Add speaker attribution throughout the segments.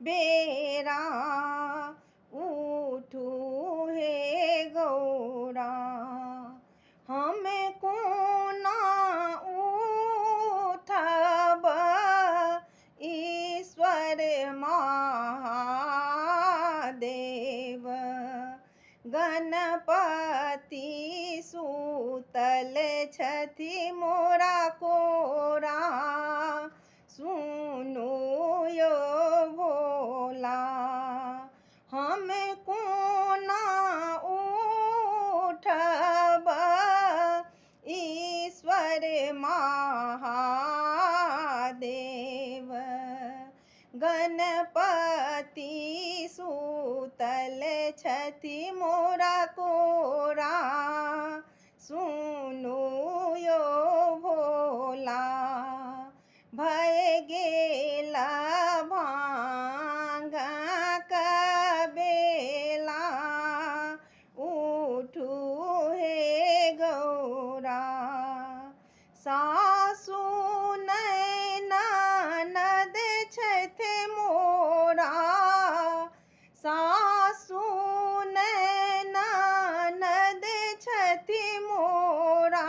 Speaker 1: बेरा उठू हे गौरा हमें कोना उठब ईश्वर महादेव गणपति सूतल छथि मोरा कोरा सुनु यो भोला हमें कोना उठब ईश्वर महादेव गणपति सूतल छथि मोरा कोरा सुनु यो भोला भय गेला भांगा कबेला उठू हे गौरा सासु ननद छथि मोरा सासु ननद छथि मोरा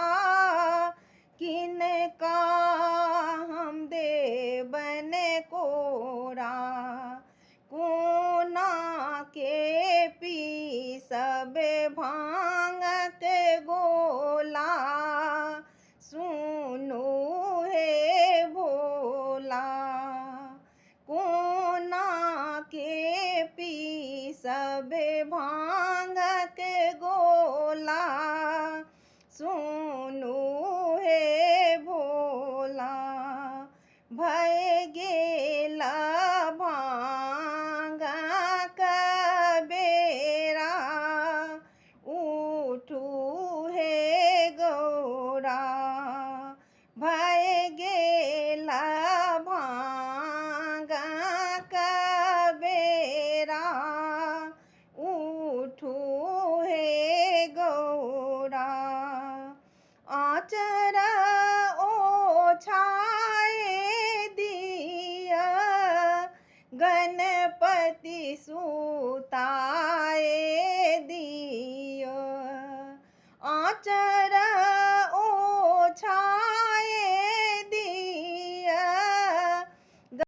Speaker 1: किनका हम देबन कोरा कोना के पी सब भांगत गोला सुनु हे भोला कोना के पी सब भांगत गोला सुनु हे भोला भय गेला भांगा कबेरा उठू हे गौरा भय गेला भांगा कबेरा उठू हे गौरा आचर ओछाए दिया गणपति सुताए दिया आचर ओछाए